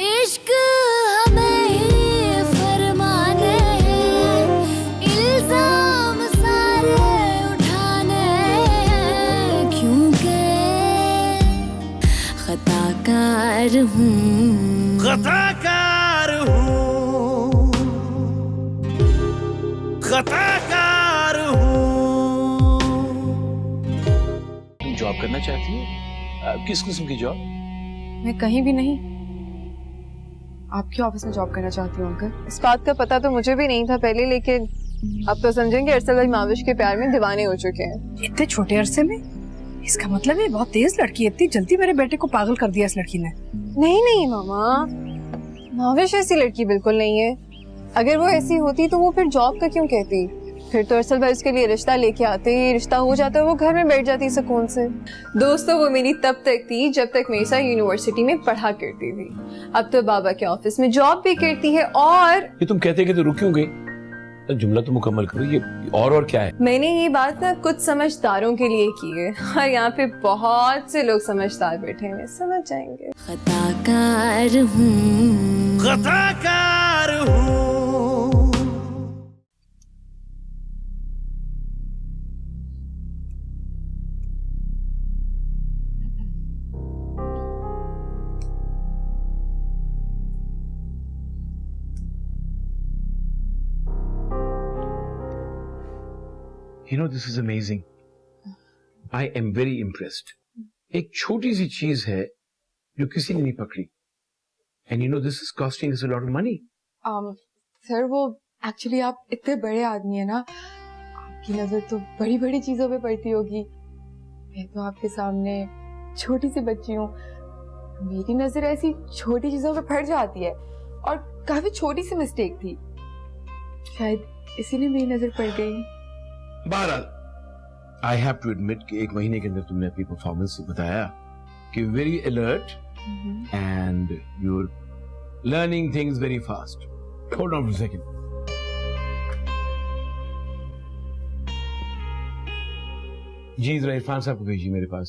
इश्क हमें ही फरमाने हैं, इल्जाम सारे उठाने हैं, क्योंकि खताकार हूँ, खताकार हूँ, खताकार हूँ। तुम जॉब करना चाहती हो? किस किस्म की जॉब? मैं कहीं भी नहीं, आपके ऑफिस में जॉब करना चाहती हूँ अंकल। इस बात का पता तो मुझे भी नहीं था पहले, लेकिन अब तो समझेंगे अरसल भाई माविश के प्यार में दीवाने हो चुके हैं। इतने छोटे अरसे में? इसका मतलब ये बहुत तेज लड़की है, इतनी जल्दी मेरे बेटे को पागल कर दिया इस लड़की ने। नहीं नहीं मामा, माविश ऐसी लड़की बिल्कुल नहीं है। अगर वो ऐसी होती तो वो फिर जॉब का क्यों कहती? फिर तो अरसल भाई उसके लिए रिश्ता लेके आते, रिश्ता हो जाता, वो घर में बैठ जाती सुकून से। दोस्तों वो मेरी तब तक थी जब तक मेरे साथ यूनिवर्सिटी में पढ़ा करती थी। अब तो बाबा के ऑफिस में जॉब भी करती है। और ये तुम कहते कि तो रुक क्यों गई? जुमला तो मुकम्मल करो। ये और क्या है? मैंने ये बात ना कुछ समझदारों के लिए की है, और यहाँ पे बहुत से लोग समझदार बैठे हैं, समझ जाएंगे। खताकार हूँ, खताकार हूँ। You know, this is amazing. I am very impressed. एक छोटी सी चीज है जो किसी ने नहीं पकड़ी. And you know, this is costing us a lot of money. Sir वो एक्चुअली आप इतने बड़े आदमी है ना, आपकी नजर तो बड़ी बड़ी चीजों पे पड़ती होगी। मैं तो आपके सामने छोटी सी बच्ची हूँ, मेरी नजर ऐसी छोटी चीजों पे पड़ जाती है, और काफी छोटी सी मिस्टेक थी, शायद इसीलिए मेरी नजर पड़ गई। बहरहाल, I have to admit कि एक महीने के अंदर तुमने अपनी परफॉर्मेंस से बताया कि very alert and you're learning things very fast. Hold on for a second. जी जरा इरफान साहब को भेजिए मेरे पास।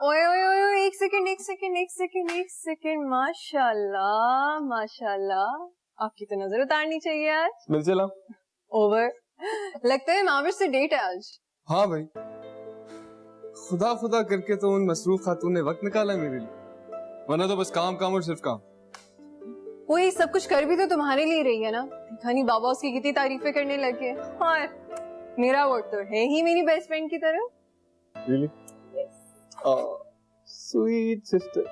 ओए ओए ओए, एक सेकंड, माशाल्लाह माशाल्लाह, आपकी तो नजर उतारनी चाहिए आज। मिल चला। ओवर, लगता है माविश से डेट है आज। हाँ भाई, खुदा खुदा करके तो उन मसरूफ खातून ने वक्त निकाला है मेरे लिए, वरना तो बस काम काम और सिर्फ काम। वो ये सब कुछ कर भी तो तुम्हारे लिए रही है ना, देखा नहीं बाबा उसकी कितनी तारीफें करने लगे। हाँ, मेरा वोट तो है ही मेरी बेस्ट फ्रेंड की तरह। Really? Oh, sweet sister.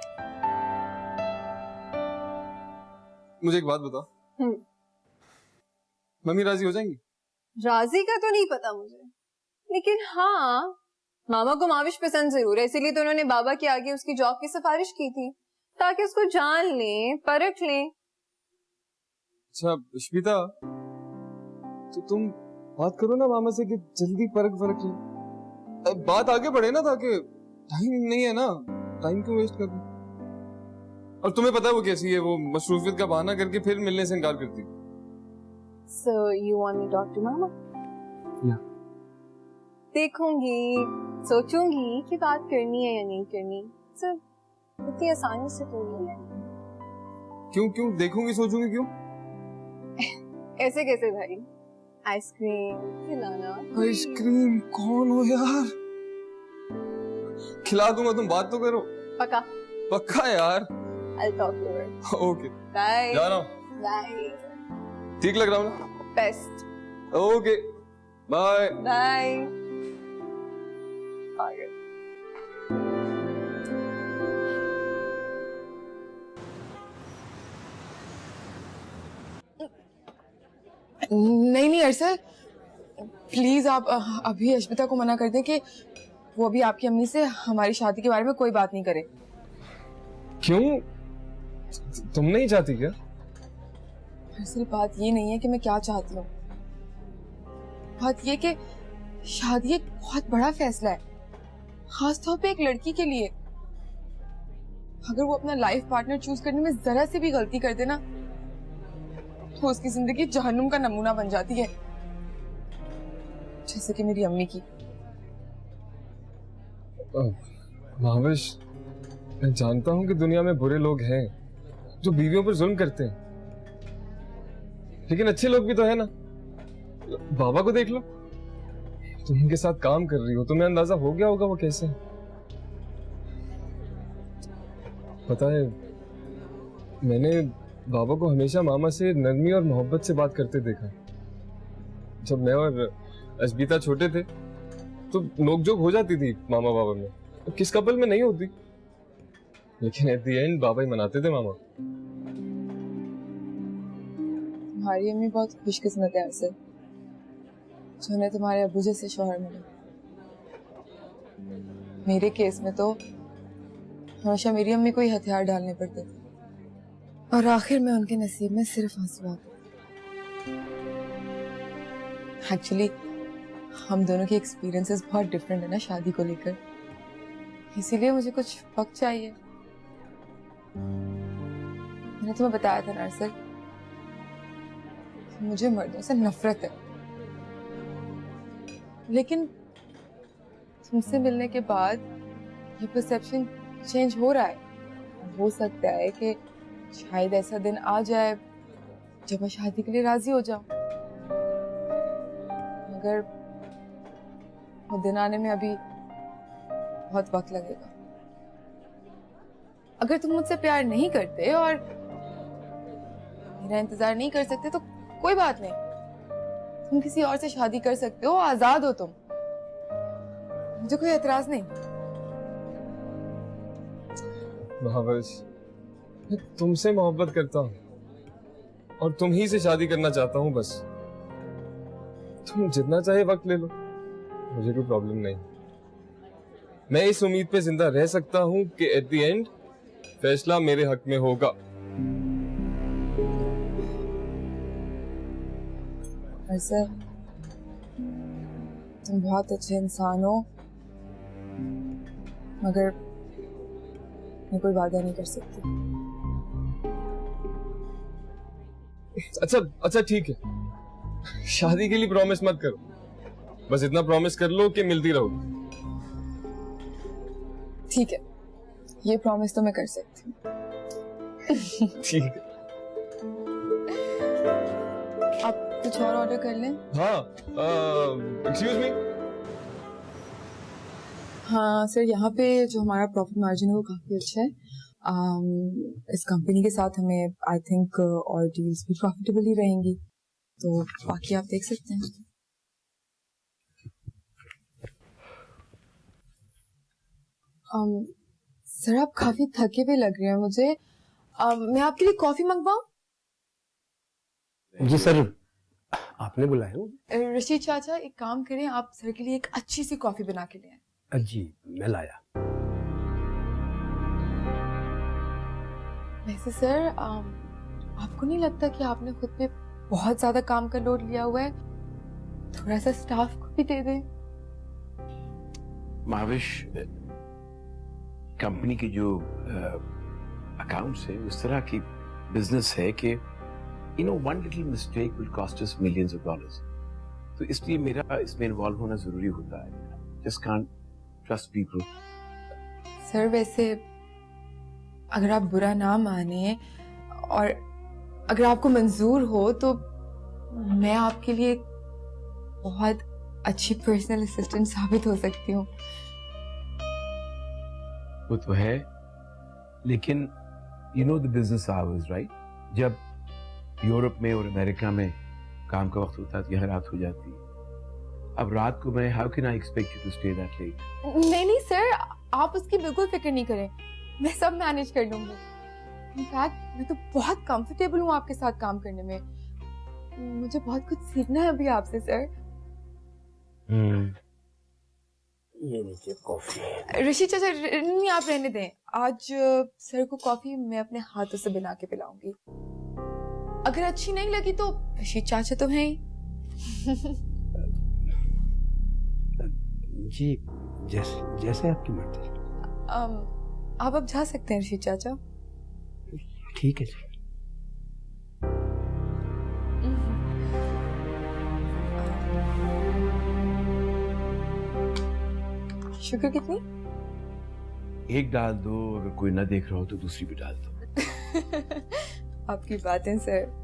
मुझे एक बात बता, मम्मी राजी हो जाएंगी? राजी का तो नहीं पता मुझे, लेकिन हाँ मामा को माविश पसंद जरूर है, इसीलिए तो उन्होंने बाबा के आगे उसकी जॉब की सिफारिश की थी, ताकि उसको जान लें, परख लें। अच्छा श्वेता, तो तुम बात करो ना मामा से कि जल्दी परख ले। अब बात आगे बढ़े ना, ताकि टाइम नहीं है ना, टाइम क्यों वेस्ट कर रहे? और तुम्हें पता है वो कैसी है, वो मसरूफियत का बहाना करके फिर मिलने से इनकार करती। So you want me to talk to mama? Yeah. देखूंगी, सोचूंगी कि बात करनी है या नहीं करनी। So इतनी आसानी से तो नहीं है। क्यों देखूंगी सोचूंगी क्यों? ऐसे कैसे भाई? आइसक्रीम खिलाना। आइसक्रीम कौन हो यार? खिला दूंगा, तुम बात तो करो। पक्का? पक्का यार। I'll talk to her. Okay, Bye. जा रहा हूँ। Bye. ठीक लग रहा हूँ ना? Best. Okay, bye. Bye. आगे। नहीं अरसल, प्लीज आप अभी अश्मिता को मना कर दें कि वो अभी आपकी अम्मी से हमारी शादी के बारे में कोई बात नहीं करे। क्यों? तुम नहीं चाहती क्या? असल बात ये नहीं है कि मैं क्या चाहती हूँ, बात ये कि शादी एक बहुत बड़ा फैसला है, खासतौर पे एक लड़की के लिए। अगर वो अपना लाइफ पार्टनर चूज करने में जरा सी भी गलती कर दे ना, तो उसकी जिंदगी जहन्नुम का नमूना बन जाती है, जैसे कि मेरी अम्मी की। माविश, मैं जानता हूं कि दुनिया में बुरे लोग हैं जो बीवियों पर जुल्म करते हैं, लेकिन अच्छे लोग भी तो है ना। बाबा को देख लो, तुम उनके साथ काम कर रही हो, तुम्हें अंदाजा हो गया होगा वो कैसे हैं। पता है, मैंने बाबा को हमेशा मामा से नरमी और मोहब्बत से बात करते देखा। जब मैं और अश्बिता छोटे थे तो नोकझोंक हो जाती थी मामा बाबा में, तो किस कपल में नहीं होती, लेकिन एट द एंड बाबा ही मनाते थे मामा। तुम्हारी अम्मी बहुत खुशकिस्मत है अरसद, जो उन्हें तुम्हारे अब्बू जैसे शौहर मिले। मेरे केस में तो हमेशा मेरी अम्मी को ही हथियार डालने पड़ते थे और आखिर में उनके नसीब में सिर्फ आंसू आते। एक्चुअली हम दोनों की एक्सपीरियंसेस बहुत डिफरेंट है ना शादी को लेकर, इसीलिए मुझे कुछ वक्त चाहिए। मैंने तुम्हें बताया था ना सर, मुझे मर्दों से नफरत है, लेकिन तुमसे मिलने के बाद ये परसेप्शन चेंज हो रहा है। हो सकता है कि शायद ऐसा दिन आ जाए जब मैं शादी के लिए राजी हो जाऊं, मगर वो दिन आने में अभी बहुत वक्त लगेगा। अगर तुम मुझसे प्यार नहीं करते और मेरा इंतजार नहीं कर सकते तो कोई बात नहीं, तुम किसी और से शादी कर सकते हो, आजाद हो तुम, मुझे कोई एतराज नहीं। महावश, मैं तुमसे मोहब्बत करता हूँ और तुम ही से शादी करना चाहता हूँ बस। तुम जितना चाहे वक्त ले लो, मुझे कोई प्रॉब्लम नहीं। मैं इस उम्मीद पे जिंदा रह सकता हूँ कि एट द एंड फैसला मेरे हक में होगा। सर, तुम बहुत अच्छे इंसान हो, मगर मैं कोई वादा नहीं कर सकती। अच्छा ठीक है, शादी के लिए प्रॉमिस मत करो, बस इतना प्रॉमिस कर लो कि मिलती रहो। ठीक है, ये प्रॉमिस तो मैं कर सकती हूँ। ठीक है। आप कुछ और ऑर्डर कर लें। हाँ, एक्सक्यूज मी। हाँ सर, यहाँ पे जो हमारा प्रॉफिट मार्जिन है वो काफी अच्छा है। इस कंपनी के साथ हमें आई थिंक और डील्स भी प्रॉफिटेबल ही रहेंगी, तो बाकी आप देख सकते हैं। सर, आप काफी थके हुए लग रहे हैं मुझे। मैं आपके लिए कॉफी मंगवाऊं? जी सर, आपने बुलाया? रशीद चाचा, एक काम करें, आप सर के लिए एक अच्छी सी कॉफी बना के ले आए। जी मैं लाया। वैसे सर, आपको नहीं लगता कि आपने खुद पे बहुत ज्यादा काम का लोड लिया हुआ है? थोड़ा सा स्टाफ को भी दे दें। महाविश, कंपनी की जो अकाउंट्स है उस तरह की बिजनेस है कि one little mistake will cost us millions of dollars, तो इसलिए मेरा इसमें इन्वॉल्व होना जरूरी होता है। Just can't trust people. Sir, वैसे अगर आप बुरा ना माने और अगर आपको मंजूर हो तो मैं आपके लिए बहुत अच्छी पर्सनल असिस्टेंट साबित हो सकती हूँ। वो तो है, लेकिन you know the business hours, right? जब यूरोप में और अमेरिका में काम का वक्त होता है तो यहाँ रात हो जाती है। अब रात को मैं how can I expect you to stay that late? नहीं सर, आप उसकी बिल्कुल फिक्र नहीं करें, मैं सब मैनेज कर लूंगी। इनफैक्ट मैं तो बहुत कंफर्टेबल हूँ आपके साथ काम करने में। मुझे बहुत कुछ सीखना है अभी आपसे सर। ये लीजिए कॉफी। ऋषि चाचा, नहीं आप रहने दें, आज सर को कॉफी मैं अपने हाथों से बना के पिलाऊंगी। अगर अच्छी नहीं लगी तो ऋषि चाचा तो हैं ही। जी जैसे आपकी मर्जी। आप अब जा सकते हैं ऋषि चाचा। ठीक है जी। शुगर कितनी? एक डाल दो, अगर कोई ना देख रहा हो तो दूसरी भी डाल दो। आपकी बातें sir.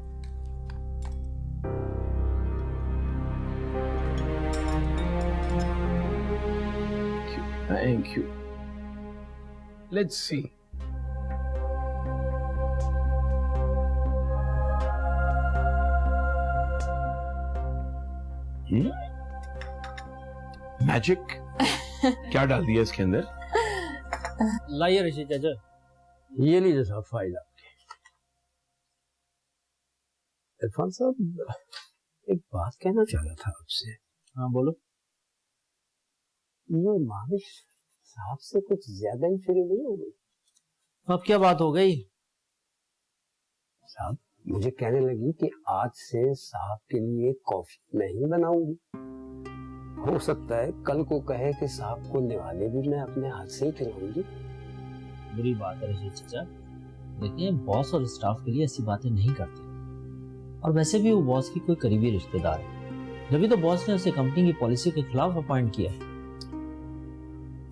Thank you. Let's see. Magic क्या डाल दिया इसके अंदर? लाइए ऋषि चाचा। ये लीजिए साहब फाइल आपकी। इरफान साहब, एक बात कहना चाह रहा था आपसे। हाँ बोलो। ये माविश साहब से कुछ ज्यादा ही फ्री नहीं हो गई? अब क्या बात हो गई? साहब मुझे कहने लगी कि आज से साहब के लिए कॉफी मैं ही बनाऊंगी। हो सकता है कल को कहे कि साहब को निवाले भी मैं अपने हाथ से ही खिलाऊंगी। बुरी बात है ऋषि चाचा। देखिए, बॉस और स्टाफ के लिए ऐसी बातें नहीं करते, और वैसे भी वो बॉस की कोई करीबी रिश्तेदार है, जब तो बॉस ने उसे कंपनी की पॉलिसी के खिलाफ अपॉइंट किया।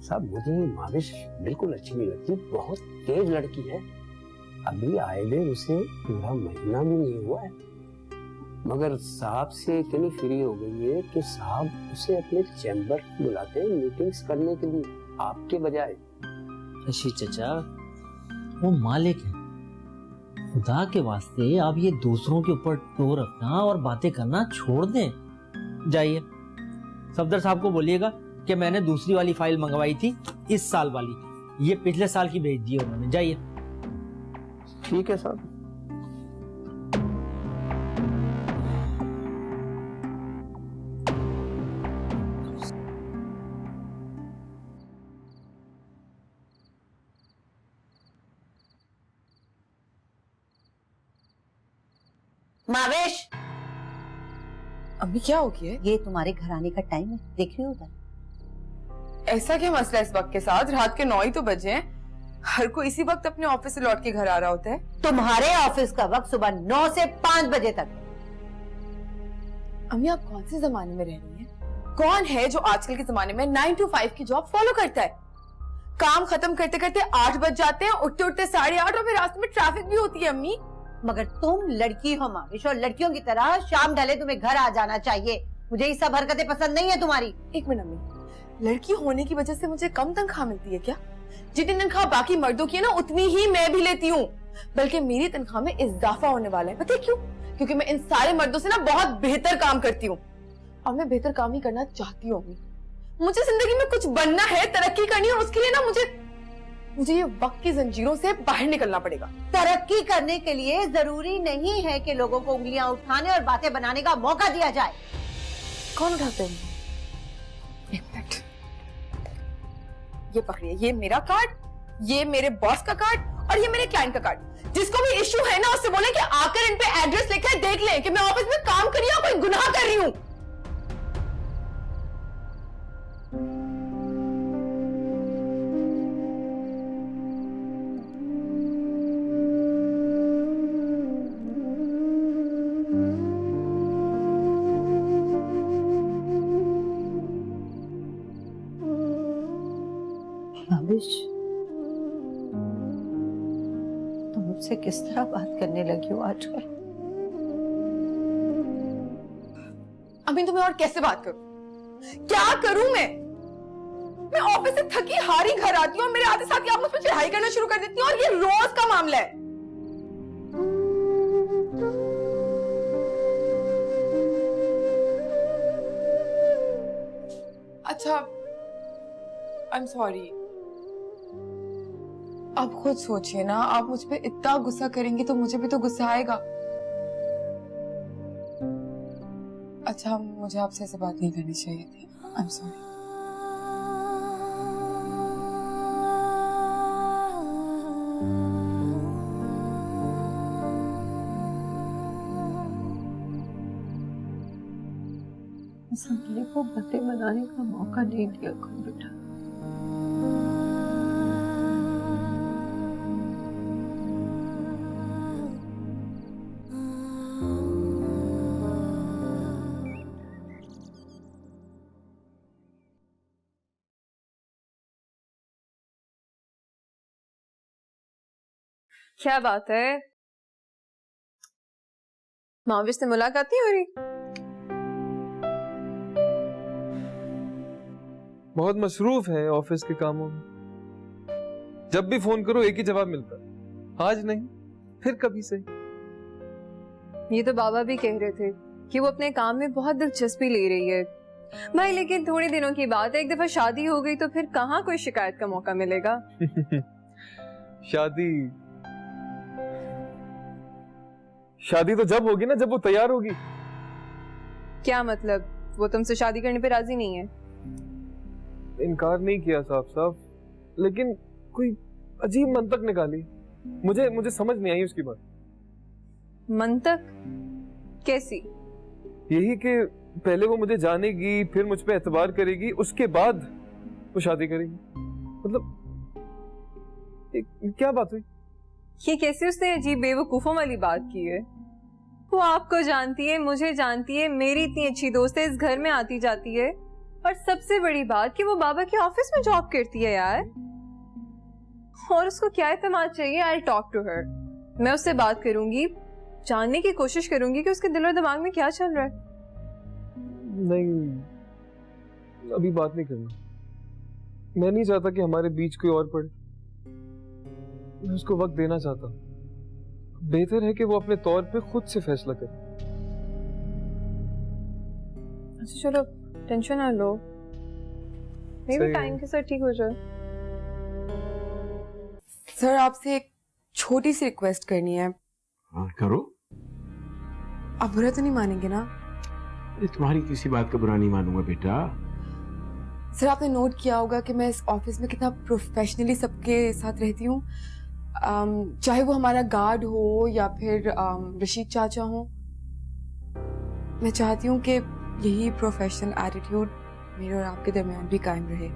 साहब मुझे माविश बिल्कुल अच्छी नहीं लगती, बहुत तेज लड़की है। अभी आए दिन उसे पूरा महीना भी नहीं हुआ है, मगर साहब से इतनी फ्री हो गई है कि साहब उसे अपने चैम्बर बुलाते हैं मीटिंग्स करने के लिए, आपके बजाय। ऋषि चाचा, वो मालिक है। खुदा के वास्ते आप ये दूसरों के ऊपर टो रखना और बातें करना छोड़ दें। जाइए, सफदर साहब को बोलिएगा कि मैंने दूसरी वाली फाइल मंगवाई थी, इस साल वाली, ये पिछले साल की भेज दी है उन्होंने। जाइए। ठीक है साहब। मावेश, अम्मी क्या हो गया है? ये तुम्हारे घर आने का टाइम है, देख रही हो उधर। ऐसा क्या मसला है इस वक्त के साथ? रात के 9 ही तो बजे हैं। हर कोई इसी वक्त अपने ऑफिस से लौट के घर आ रहा होता है। तुम्हारे ऑफिस का वक्त सुबह 9 से 5 बजे तक। अम्मी आप कौन से जमाने में रह रही हैं? कौन है जो आजकल के जमाने में 9 to 5 की जॉब फॉलो करता है? काम खत्म करते करते 8 बज जाते हैं, उठते उठते 8:30, और फिर रास्ते में ट्रैफिक भी होती है। अम्मी मगर तुम लड़की हो माविश, और लड़कियों की तरह शाम ढले तुम्हें घर आ जाना चाहिए। मुझे ये सब हरकतें पसंद नहीं है तुम्हारी। एक मिनट अम्मी, लड़की होने की वजह से मुझे कम तनख्वाह मिलती है क्या? जितनी तनख्वाह बाकी मर्दों की है ना, उतनी ही मैं भी लेती हूँ। बल्कि मेरी तनख्वाह में इजाफा होने वाला है। पता है क्यों? क्योंकि मैं इन सारे मर्दों से ना बहुत बेहतर काम करती हूँ, और मैं बेहतर काम ही करना चाहती हूँ। मुझे जिंदगी में कुछ बनना है, तरक्की करनी है, और उसके लिए ना मुझे ये वक्त की जंजीरों से बाहर निकलना पड़ेगा। तरक्की करने के लिए जरूरी नहीं है कि लोगों को उंगलियां उठाने और बातें बनाने का मौका दिया जाए। कौन उठाते हैं? एक मिनट, ये पकड़िए, ये मेरा कार्ड, ये मेरे बॉस का कार्ड, और ये मेरे क्लाइंट का कार्ड। जिसको भी इश्यू है ना, उससे बोले कि आकर इन पे एड्रेस लिखकर देख ले कि मैं ऑफिस में काम कर रही हूँ, कोई गुनाह कर रही हूँ। माविश, तुम मुझसे किस तरह बात करने लगी हो आजकल? अभी तुम्हें और कैसे बात करूं? क्या करूं मैं ऑफिस से थकी हारी घर आती हूँ और मेरे आते साथ ही आप मुझ पर चढ़ाई करना शुरू कर देती हूँ, और ये रोज का मामला है। अच्छा, आई एम सॉरी। आप खुद सोचिए ना, आप मुझ पे इतना गुस्सा करेंगी तो मुझे भी तो गुस्सा आएगा। अच्छा, मुझे आपसे ऐसे बात नहीं करनी चाहिए थी। I am sorry. संगली को बातें बनाने का मौका नहीं दिया करो बेटा। क्या बात है, माविश से मुलाकात नहीं हो रही? बहुत मसरूफ है ऑफिस के कामों में। जब भी फोन करो एक ही जवाब मिलता है, आज नहीं फिर कभी से। ये तो बाबा भी कह रहे थे कि वो अपने काम में बहुत दिलचस्पी ले रही है भाई, लेकिन थोड़े दिनों की बात है, एक दफा शादी हो गई तो फिर कहाँ कोई शिकायत का मौका मिलेगा। शादी तो जब होगी ना जब वो तैयार होगी। क्या मतलब, वो तुमसे शादी करने पे राजी नहीं है? इनकार नहीं किया साफ साफ, लेकिन कोई अजीब मंतक निकाली। मुझे समझ नहीं आई उसकी बात। मंतक कैसी? यही कि पहले वो मुझे जानेगी, फिर मुझ पे एतबार करेगी, उसके बाद वो शादी करेगी। मतलब क्या बात हुई? ये कैसे उसने अजीब बेवकूफों वाली बात की है? वो आपको जानती है, मुझे जानती है, मेरी इतनी अच्छी दोस्त है, इस घर में आती जाती है, और सबसे बड़ी बात कि वो बाबा के ऑफिस में जॉब करती है यार। और उसको क्या एतमाद चाहिए? आई टॉक टू हर, मैं उससे बात करूंगी, जानने की कोशिश करूंगी कि उसके दिल और दिमाग में क्या चल रहा है। नहीं, अभी बात नहीं करना। मैं नहीं चाहता कि हमारे बीच कोई और पड़े। मैं उसको वक्त देना चाहता हूँ। बेहतर है कि वो अपने तौर पे खुद से फैसला करे। अच्छा चलो, टेंशन ना लो, मे भी टाइम के साथ ठीक हो जाए। सर आपसे एक छोटी सी रिक्वेस्ट करनी है। हाँ करो। आप बुरा तो नहीं मानेंगे ना? तुम्हारी किसी बात का बुरा नहीं मानूंगा बेटा। सर आपने नोट किया होगा कि मैं इस ऑफिस में कितना प्रोफेशनली सबके साथ रहती हूँ, चाहे वो हमारा गार्ड हो या फिर रशीद चाचा हो। मैं चाहती हूँ कि यही प्रोफेशनल एटीट्यूड मेरे और आपके दरमियान भी कायम रहे।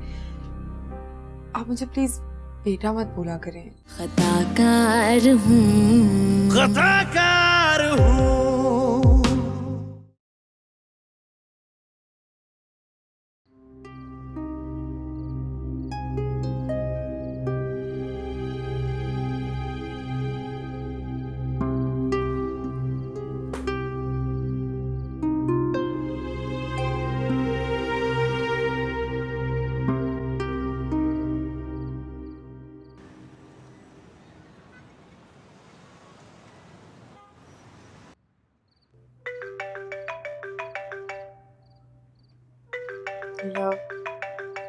आप मुझे प्लीज बेटा मत बोला करें। खताकार हूँ, खताकार हूँ।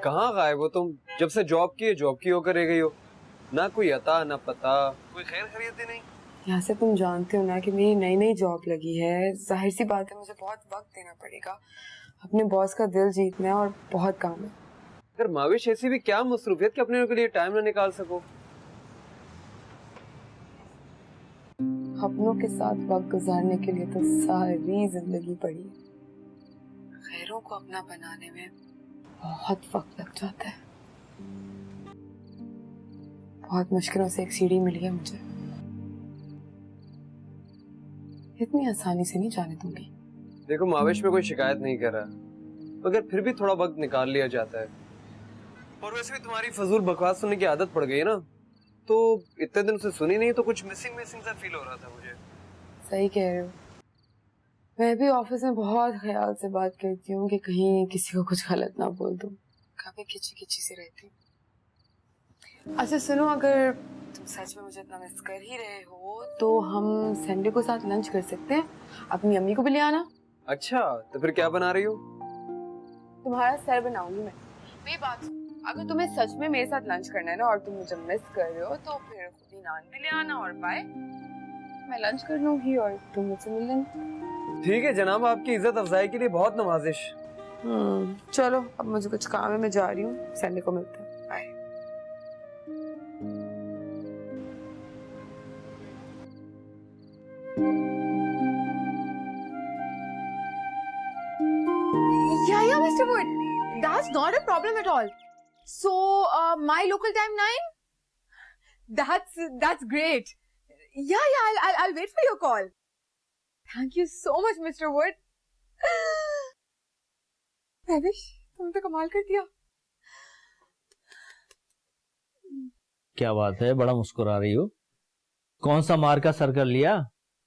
कहाँ गायब हो तुम? जब से जॉब की होकर रह गई हो। ना कोई अता ना पता, कोई खैर खरीदी नहीं। यहाँ से तुम जानते हो ना कि मेरी नई नई जॉब लगी है, जाहिर सी बात है मुझे बहुत वक्त देना पड़ेगा। अपने बॉस का दिल जीतना है और बहुत काम है। अगर माविश ऐसी भी क्या मसरूफियत कि अपने के लिए टाइम ना निकाल सको? अपनों के साथ वक्त गुजारने के लिए तो सारी जिंदगी पड़ी है, गैरों को अपना बनाने में बहुत वक्त लग जाता है। बहुत मुश्किलों से एक सीढ़ी मिली है मुझे, इतनी आसानी से नहीं जाने दूंगी। देखो माविश में कोई शिकायत नहीं कर रहा, मगर फिर भी थोड़ा वक्त निकाल लिया जाता है। और वैसे भी तुम्हारी फजूल बकवास सुनने की आदत पड़ गई है ना, तो इतने दिन से सुनी नहीं तो कुछ मिसिंग सा फील हो रहा था मुझे। सही कह रहे हो, मैं भी ऑफिस में बहुत ख्याल से बात करती हूँ कि कहीं किसी को कुछ गलत ना बोल दूँ। काफी खिंची खिंची से रहती हूँ। अच्छा सुनो, अगर तुम सच में मुझे इतना मिस कर ही रहे हो तो हम संडे को साथ लंच कर सकते हैं। अपनी अम्मी को भी ले आना। अच्छा तो फिर क्या बना रही हो? तुम्हारा सर बनाऊंगी मैं। मेरी बात सुन, अगर तुम्हें सच में मेरे साथ लंच करना है ना और तुम मुझे मिस कर रहे हो तो फिर खुद ही नान भी ले आना और बाय, मैं लंच कर लूंगी और तुम मुझसे मिल लेना। ठीक है जनाब, आपकी इज्जत अफजाई के लिए बहुत नवाजिश। चलो अब मुझे कुछ काम है, मैं जा रही हूँ। संडे को मिलते हैं, bye. Yeah, Mr. Wood, that's not a problem at all. So, my local time 9? That's great. Yeah, I'll wait for your call. Thank you so much, Mr. Wood. Mahvish, तुम तो कमाल कर दिया। क्या बात है, बड़ा मुस्कुरा रही हो? कौन सा मार का सर कर लिया?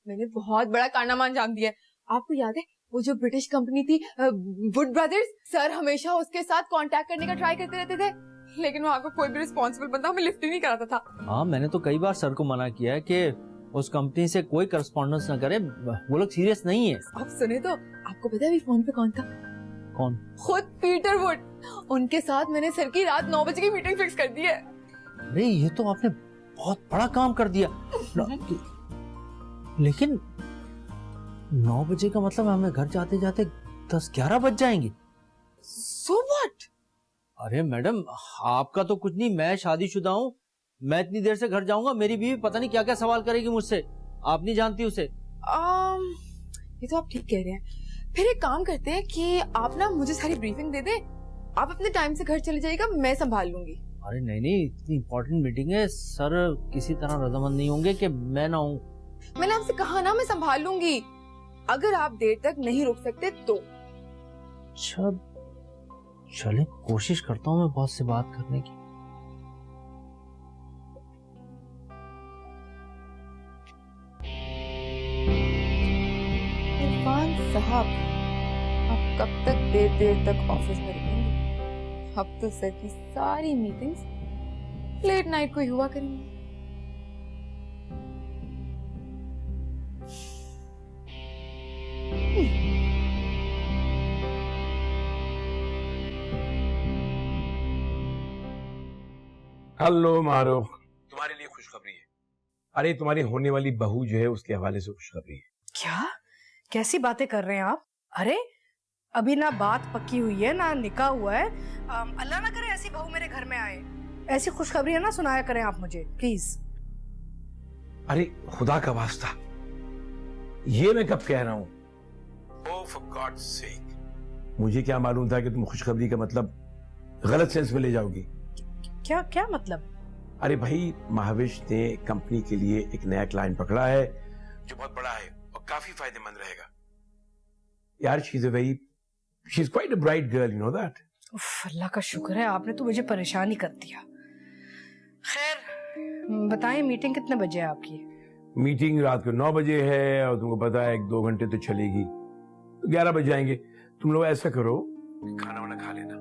मैंने बहुत बड़ा कारनामा अंजाम दिया है। आपको याद है वो जो ब्रिटिश कंपनी थी वुड ब्रदर्स, सर हमेशा उसके साथ कांटेक्ट करने का ट्राई करते रहते थे, लेकिन वहाँ का कोई भी रिस्पॉन्सिबल बंदा हमें लिफ्ट ही नहीं कराता था। हाँ, मैंने तो कई बार सर को मना किया है कि उस कंपनी से कोई करस्पॉन्डेंस न करे, वो लोग सीरियस नहीं है। आप सुने तो आपको पता है अभी फोन पे कौन था? कौन? खुद पीटर वुड। उनके साथ मैंने सर की रात 9 बजे की मीटिंग फिक्स कर दी है। अरे ये तो आपने बहुत बड़ा काम कर दिया। लेकिन 9 बजे का मतलब हमें घर जाते जाते 10-11 बज जाएंगे। So what? अरे मैडम, आपका तो कुछ नहीं, मैं शादीशुदा हूँ, मैं इतनी देर से घर जाऊंगा, मेरी बीवी पता नहीं क्या क्या सवाल करेगी मुझसे, आप नहीं जानती उसे। ये तो आप ठीक कह रहे हैं। फिर एक काम करते हैं कि आप ना मुझे सारी ब्रीफिंग दे दे, आप अपने टाइम से घर चले जाइएगा, मैं संभाल लूंगी। अरे नहीं, इतनी इंपॉर्टेंट मीटिंग है, सर किसी तरह रजामंद नहीं होंगे कि मैं ना हूँ। मैंने आपसे कहा ना मैं संभाल लूंगी, अगर आप देर तक नहीं रुक सकते तो। अच्छा चले, कोशिश करता हूँ मैं बॉस से बात करने की। इरफान साहब, आप कब तक देर देर तक ऑफिस में रुकेंगे? अब तो सर की सारी मीटिंग्स लेट नाइट को ही हुआ करेंगी। हेलो मारो, तुम्हारे लिए खुशखबरी है। अरे तुम्हारी होने वाली बहू जो है उसके हवाले से खुशखबरी है। क्या? कैसी बातें कर रहे हैं आप? अरे अभी ना बात पक्की हुई है ना निकाह हुआ है। अल्लाह ना करे ऐसी बहू मेरे घर में आए। ऐसी खुशखबरी ना सुनाया करें आप मुझे प्लीज। अरे खुदा का वास्ता, ये मैं कब कह रहा हूं? Oh, for God's sake, मुझे क्या मालूम था कि तुम खुशखबरी का मतलब गलत सेंस में ले जाओगी। क्या क्या मतलब? अरे भाई, महाविश ने कंपनी के लिए एक नया क्लाइंट पकड़ा है जो बहुत बड़ा है और काफी फायदेमंद रहेगा। यार, she is quite a bright girl, you know that. Allah का शुक्र है, आपने तो मुझे परेशान ही कर दिया। खैर बताएं, मीटिंग कितने बजे है आपकी? मीटिंग रात को 9 बजे है और तुमको पता है 1-2 घंटे तो चलेगी, तो 11 बज जाएंगे। तुम लोग ऐसा करो, खाना वाना खा लेना।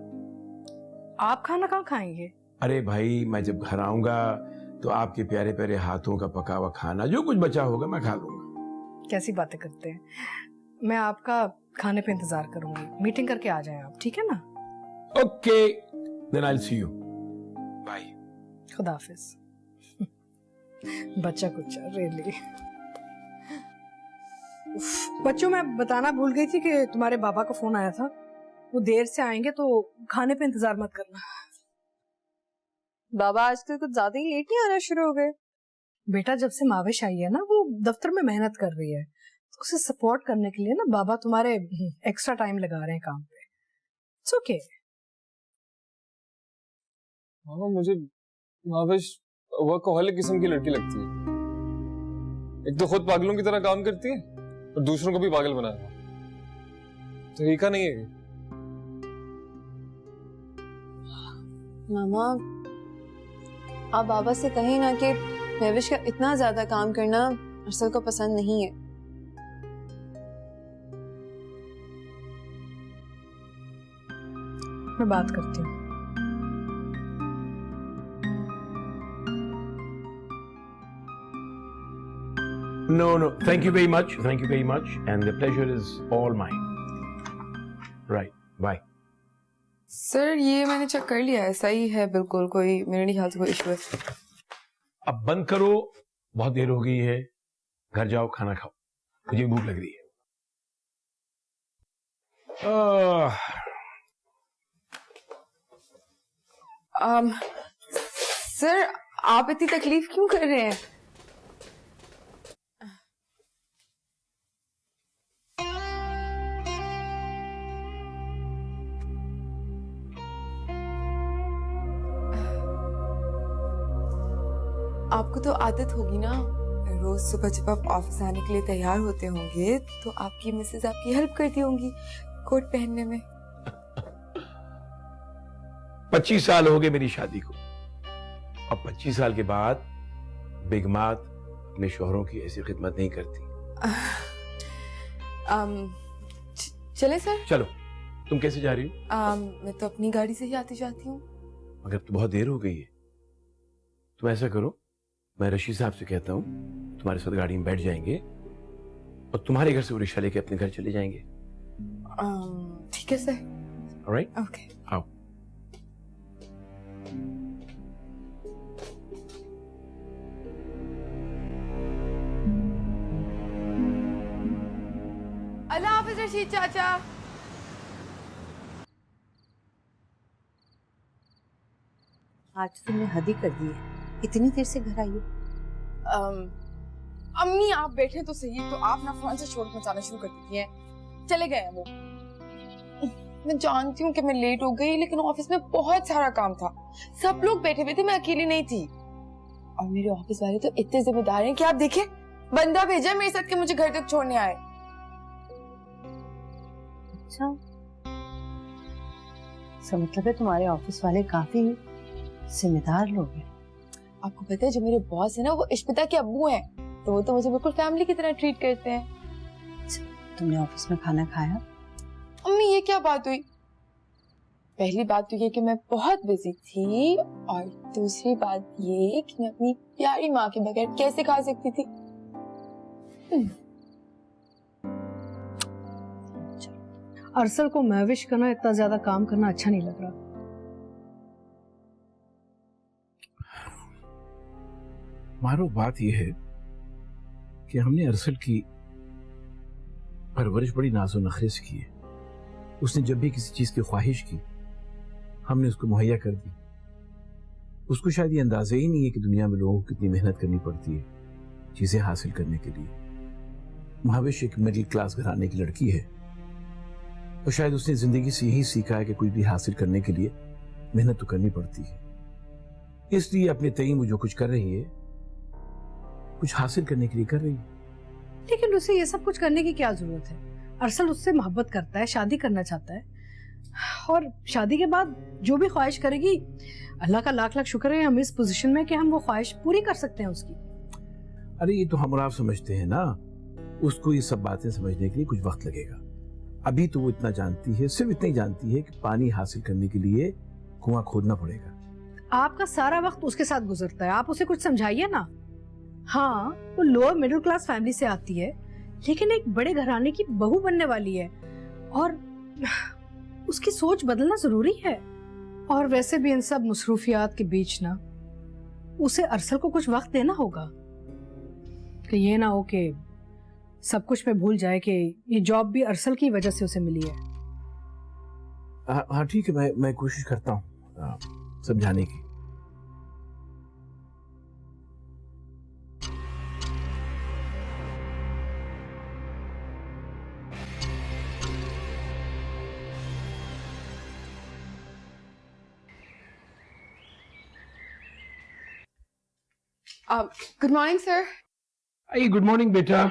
आप खाना कहाँ खाएंगे? अरे भाई, मैं जब घर आऊंगा तो आपके प्यारे प्यारे हाथों का पका हुआ खाना जो कुछ बचा होगा मैं खा लूंगा। कैसी बातें करते हैं। मैं आपका खाने पे इंतजार करूंगी, मीटिंग करके आ जाएं आप, ठीक है ना? Okay, then I will see you, bye. खुदा हाफिज। बच्चा कुछ रियली। बच्चों, मैं बताना भूल गई थी कि तुम्हारे बाबा का फोन आया था, वो देर से आएंगे तो खाने पे इंतजार मत करना। बाबा आजकल कुछ ज्यादा ही लेट नहीं आना शुरू हो गए। बेटा, जब से माविश आई है ना, वो दफ्तर में मेहनत कर रही है, तो उसे सपोर्ट करने के लिए ना बाबा तुम्हारे एक्स्ट्रा टाइम लगा रहे हैं काम पे। It's okay. मामा, मुझे माविश वर्कहॉलिक किस्म की लड़की लगती है। एक तो खुद पागलों की तरह काम करती है और दूसरों को भी पागल बनाया। तरीका नहीं है। मामा, आप बाबा से कहें ना कि महविश का इतना ज्यादा काम करना अरसल को पसंद नहीं है। मैं बात करती हूँ। No, thank you very much, and the pleasure is all mine. Right, bye. Sir, ये मैंने चेक कर लिया है, सही है बिल्कुल, कोई मेरे नहीं ख्याल से कोई इशू है। अब बंद करो, बहुत देर हो गई है, घर जाओ, खाना खाओ, मुझे भूख लग रही है। सर, आप इतनी तकलीफ क्यों कर रहे हैं? आपको तो आदत होगी ना, रोज सुबह जब आप ऑफिस आने के लिए तैयार होते होंगे तो आपकी मिसेज आपकी हेल्प करती होंगी कोट पहनने में। 25 साल हो गए मेरी शादी को, अब 25 साल के बाद बिगमात अपने शौहरों की ऐसी खिदमत नहीं करती। चले सर? चलो, तुम कैसे जा रही हो? मैं तो अपनी गाड़ी से ही आती जाती हूँ। मगर तो बहुत देर हो गई है। तुम ऐसा करो, मैं रशीद साहब से कहता हूँ तुम्हारे साथ गाड़ी में बैठ जाएंगे और तुम्हारे घर से वो रिक्शा लेके अपने घर चले जाएंगे। ठीक है सर। Alright, okay. आओ। अल्लाह हाफिज रशीद चाचा। आज तुमने हद ही कर दी है, इतनी देर से घर आई हो। अम्मी आप बैठे तो सही, तो आप ना फोन से शोर मचाना शुरू कर देती हैं। चले गए हैं वो। मैं जानती हूँ कि मैं लेट हो गई, लेकिन ऑफिस में बहुत सारा काम था। सब लोग बैठे हुए थे, मैं अकेली नहीं थी। और मेरे ऑफिस वाले तो इतने जिम्मेदार हैं कि आप देखे, बंदा भेजा मेरे साथ के मुझे घर तक छोड़ने आए। अच्छा, इसका मतलब है तुम्हारे ऑफिस वाले काफी जिम्मेदार लोग हैं। आपको पता है जो मेरे बॉस है ना, वो इश्पिता के अब्बू हैं, तो वो तो मुझे बिल्कुल फैमिली की तरह ट्रीट करते हैं। तुमने ऑफिस में खाना खाया? अम्मी ये क्या बात हुई? पहली बात तो ये कि मैं बहुत बिजी थी, और दूसरी बात ये कि मैं अपनी प्यारी माँ के बगैर कैसे खा सकती थी। अरसल को महविश करना, इतना ज्यादा काम करना अच्छा नहीं लग रहा। मारो बात यह है कि हमने अरसल की परवरिश बड़ी नाज़ो नखरे से की है। उसने जब भी किसी चीज की ख्वाहिश की, हमने उसको मुहैया कर दी। उसको शायद ये अंदाजा ही नहीं है कि दुनिया में लोगों को कितनी मेहनत करनी पड़ती है चीजें हासिल करने के लिए। महाविश एक मिडिल क्लास घराने की लड़की है, और शायद उसने जिंदगी से यही सीखा है कि कुछ भी हासिल करने के लिए मेहनत तो करनी पड़ती है। इसलिए अपने तय में जो कुछ कर रही है, कुछ हासिल करने के लिए कर रही है। लेकिन उसे ये सब कुछ करने की क्या जरूरत है? अरसल उससे मोहब्बत करता है, शादी करना चाहता है, और शादी के बाद जो भी ख्वाहिश करेगी, अल्लाह का लाख लाख शुक्र है हम इस पोजीशन में कि हम वो ख्वाहिश पूरी कर सकते हैं उसकी। अरे ये तो हम और आप समझते हैं ना, उसको ये सब बातें समझने के लिए कुछ वक्त लगेगा। अभी तो वो इतना जानती है, सिर्फ इतना ही जानती है कि पानी हासिल करने के लिए कुआं खोदना पड़ेगा। आपका सारा वक्त उसके साथ गुजरता है, आप उसे कुछ समझाइए ना। हाँ, वो लोअर मिडिल क्लास फैमिली से आती है, लेकिन एक बड़े घराने की बहू बनने वाली है, और उसकी सोच बदलना जरूरी है। और वैसे भी इन सब मसरूफियात के बीच ना उसे अरसल को कुछ वक्त देना होगा, कि ये ना हो कि सब कुछ में भूल जाए कि ये जॉब भी अरसल की वजह से उसे मिली है। हाँ ठीक है, मैं कोशिश करता हूँ समझाने की। Good morning sir. Good morning बेटा।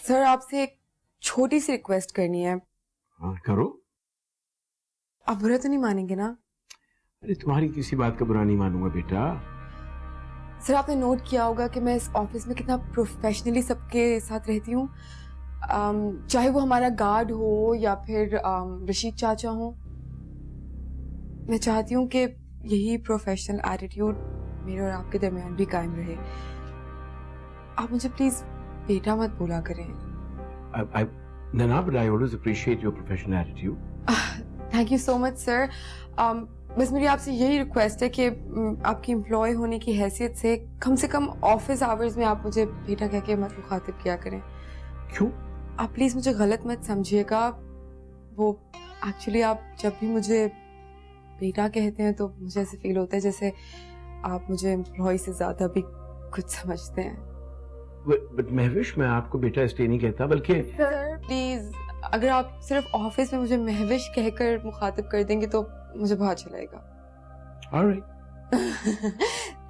सर आपसे एक छोटी सी रिक्वेस्ट करनी है। हाँ करो। आप बुरा तो नहीं मानेंगे ना? अरे तुम्हारी किसी बात का बुरा नहीं मानूंगा बेटा। सर आपने नोट किया होगा कि मैं इस ऑफिस में कितना प्रोफेशनली सबके साथ रहती हूँ, चाहे वो हमारा गार्ड हो या फिर रशीद चाचा हो। मैं चाहती हूँ कि यही प्रोफेशनल एटीट्यूड मेरे और आपके दरमियान भी कायम रहे। आप मुझे प्लीज बेटा मत बोला करें। Nana, but I always appreciate your professional attitude. Thank you so much sir. बस मेरी आपसे यही रिक्वेस्ट है कि आपकी एम्प्लॉय होने की हैसियत से कम ऑफिस आवर्स में आप मुझे बेटा कह के मत मुखातिब किया करें। क्यों? आप प्लीज मुझे गलत मत समझिएगा। वो एक्चुअली आप जब भी मुझे बेटा कहते हैं तो मुझे ऐसे फील होता है जैसे आप मुझे एम्प्लॉय से ज्यादा भी कुछ समझते हैं। बट महविश, मैं आपको बेटा इसलिए नहीं कहता, बल्कि सर प्लीज अगर आप सिर्फ ऑफिस में मुझे महविश कहकर मुखातिब कर देंगे तो मुझे बहुत अच्छा लगेगा। Alright.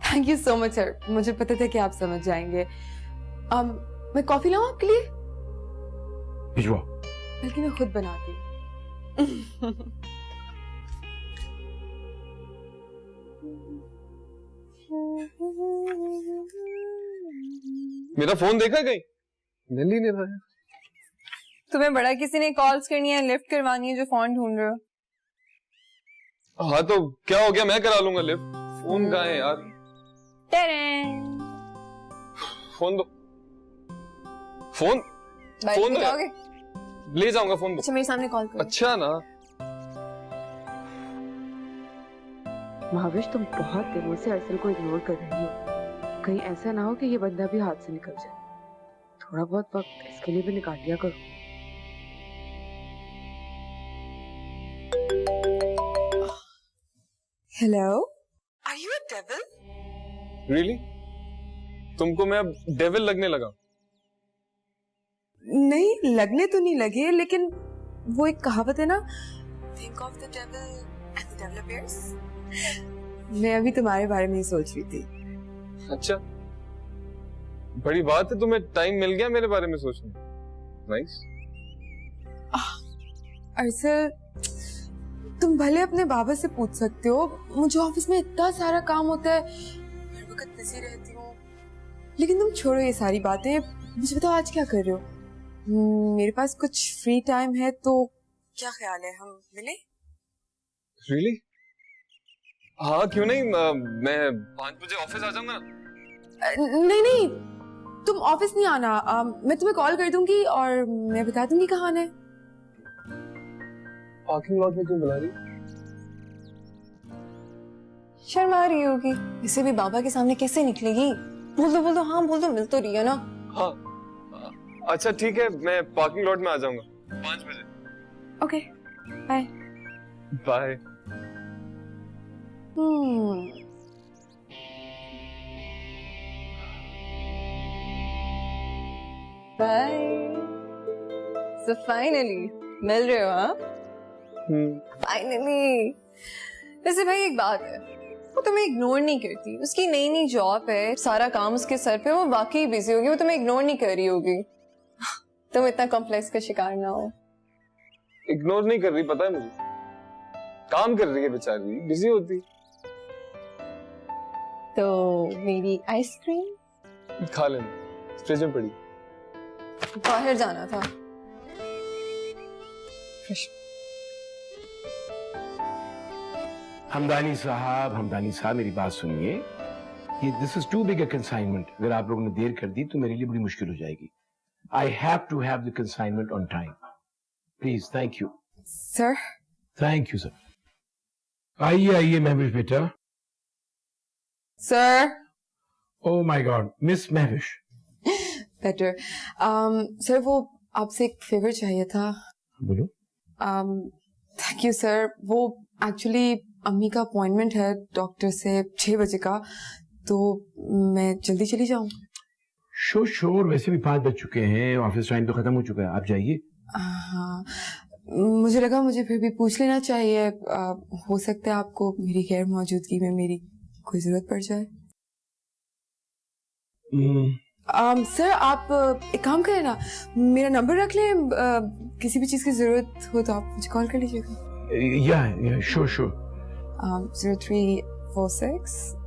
Thank you so much sir, मुझे पता था कि आप समझ जाएंगे। मैं कॉफी लाऊं आपके लिए? भिजवाओ। बल्कि मैं खुद बनाती हूँ। मेरा फोन देखा कहीं? मिल ही नहीं रहा है। तुम्हें बड़ा किसी ने कॉल्स करनी है, लिफ्ट करवानी है जो फोन ढूंढ रहे हो? हाँ तो क्या हो गया, मैं करा लूंगा लिफ्ट। फोन कहाँ है यार? फोन दो। फोन फोन जाओगे? ले जाऊंगा फोन दो। अच्छा मेरे सामने कॉल करो। अच्छा ना। महाविश, तुम बहुत दिनों से अरसल को इग्नोर कर रही हो। कहीं ऐसा ना हो कि ये बंदा भी हाथ से निकल जाए। थोड़ा बहुत वक्त इसके लिए भी निकाल लिया करो। Hello, are you a devil? Really? तुमको मैं अब डेविल लगने लगा? नहीं, लगने तो नहीं लगे, लेकिन वो एक कहावत है ना, think of the devil and the devil appears. मैं अभी तुम्हारे बारे में ही सोच रही थी। अच्छा, बड़ी बात है, तुम्हें टाइम मिल गया मेरे बारे में सोचने। नाइस। अरसल, तुम भले अपने बाबा से पूछ सकते हो, मुझे ऑफिस में इतना सारा काम होता है, हर वक्त बिजी रहती हूँ। लेकिन तुम छोड़ो ये सारी बातें, मुझे बताओ आज क्या कर रहे हो? मेरे पास कुछ फ्री टाइम है, तो क्या ख्याल है हम मिले? रियली? हाँ क्यों नहीं, मैं 5 बजे ऑफिस आ जाऊंगा ना। नहीं नहीं, तुम ऑफिस नहीं आना, मैं तुम्हें कॉल कर दूंगी और मैं बता दूंगी कहाँ आना है। पार्किंग लॉट में क्यों बुला रही? शर्मा रही होगी, इसे भी बाबा के सामने कैसे निकलेगी? बोल दो, हाँ बोल दो, मिल तो रही है ना। हाँ अच्छा ठीक है, मैं पार्किंग लॉट में आ जाऊंगा 5 बजे। Okay, bye bye. Bye. So finally मिल रहे हो? हाँ फाइनली। वैसे भाई एक बात है, वो तुम्हें इग्नोर नहीं करती। उसकी नई नई जॉब है, सारा काम उसके सर पे, वो वाकई बिजी होगी, वो तुम्हें इग्नोर नहीं कर रही होगी। तुम इतना कॉम्प्लेक्स का शिकार ना हो। इग्नोर नहीं कर रही, पता है मुझे, काम कर रही है बेचारी, बिजी होती। तो मेरी आइसक्रीम खा लेना, फ्रिज में पड़ी। बाहर जाना था। हमदानी साहब मेरी बात सुनिए। ये this is too big a consignment. अगर आप लोगों ने देर कर दी तो मेरे लिए बड़ी मुश्किल हो जाएगी। I have to have the consignment on time, please. Thank you sir. Thank you sir. आइए महविश बेटा। Sir. Oh my God, miss Mahvish. Better. Sir, वो आपसे एक फेवर चाहिए था। बोलो। Thank you sir. वो एक्चुअली अम्मी का अपॉइंटमेंट है डॉक्टर से 6 बजे का, तो मैं जल्दी चली जाऊं? श्योर, वैसे भी 5 बज चुके हैं, ऑफिस टाइम तो खत्म हो चुका है, आप जाइए। हाँ, मुझे लगा मुझे फिर भी पूछ लेना चाहिए। हो सकता है आपको मेरी गैर मौजूदगी में मेरी कोई जरूरत पड़ जाए। सर, आप एक काम करें ना, मेरा नंबर रख लें, किसी भी चीज की जरूरत हो तो आप मुझे कॉल कर लीजिएगा। या श्योर। 0346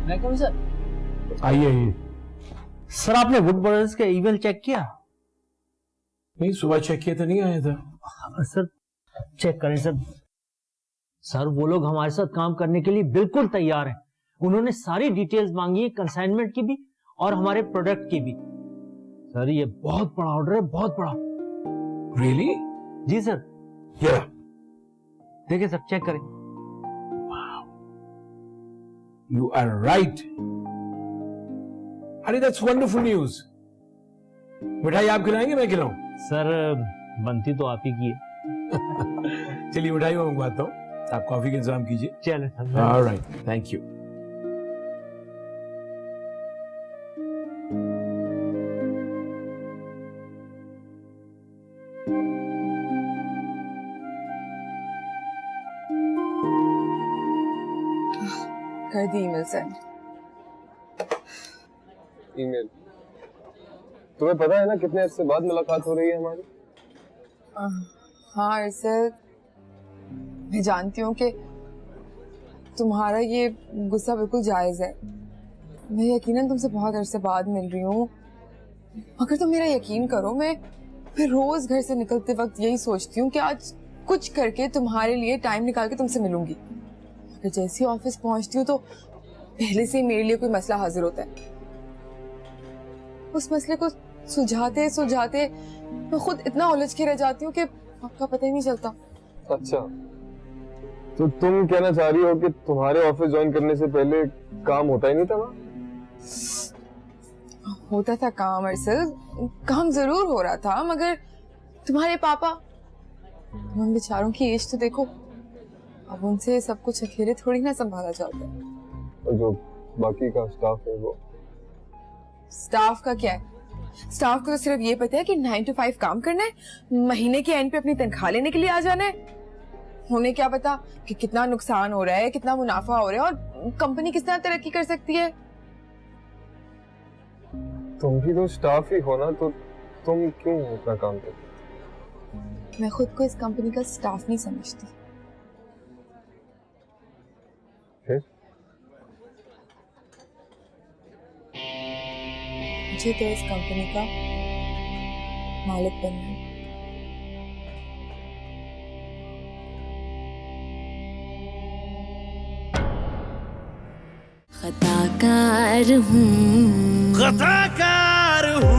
मैं कहूँ सर। आइए। सर, आपने वुड ब्रदर्स का ईमेल चेक किया? नहीं, सुबह चेक किया तो नहीं आया था। सर चेक करें सर। सर, वो लोग हमारे साथ काम करने के लिए बिल्कुल तैयार हैं। उन्होंने सारी डिटेल्स मांगी है, कंसाइनमेंट की भी और हमारे प्रोडक्ट की भी। सर ये बहुत बड़ा ऑर्डर है, बहुत बड़ा। Really? जी सर। Yeah. देखिए सर, चेक करें। You are right. अरे that's wonderful news. मिठाई आप खिलाएंगे मैं खिलाऊं? सर बनती तो आप ही की है। चलिए मिठाई मैं मंगवाता हूँ, आप कॉफी का इंतजाम कीजिए। चले sir. All right, thank you. कर दी ईमेल सेंड। ईमेल? तुम्हें पता है ना कितने अर्से बाद मुलाकात हो रही है हमारी? हाँ अरसद, मैं जानती हूँ कि तुम्हारा ये गुस्सा बिल्कुल जायज है। मैं यकीनन तुमसे बहुत अरसे बाद मिल रही हूँ, मगर तुम मेरा यकीन करो, मैं रोज घर से निकलते वक्त यही सोचती हूँ कि आज कुछ करके तुम्हारे लिए टाइम निकाल के तुमसे मिलूंगी। मगर जैसे ही ऑफिस पहुंचती हूँ तो पहले से ही मेरे लिए कोई मसला हाजिर होता है। उस मसले को सुलझाते सुलझाते मैं खुद इतना उलझ के रह जाती हूँ कि आपका पता ही नहीं चलता। अच्छा, तो तुम कहना चाह रही हो कि तुम्हारे ऑफिस ज्वाइन करने से पहले काम होता ही नहीं था वहाँ? होता था काम अरसद, काम जरूर हो रहा था, मगर तुम्हारे पापा, उन बेचारों की एज तो देखो, अब उनसे सब कुछ अकेले थोड़ी ना संभाला जाता है। और जो बाकी का स्टाफ है वो? स्टाफ का क्या है? स्टाफ को तो सिर्फ ये पता है कि 9 to 5 काम करना है, महीने के एंड पे अपनी तनख्वाह लेने के लिए आ जाना है। उन्हें क्या पता कि कितना नुकसान हो रहा है, कितना मुनाफा हो रहा है और कंपनी किस तरह तरक्की कर सकती है। तुम भी तो स्टाफ ही हो ना, तो तुम क्यों इतना काम करते? मैं खुद को इस कंपनी का स्टाफ नहीं समझती। फिर? मुझे तो इस कंपनी का मालिक बनना है। खताकार हूँ, खताकार हूँ।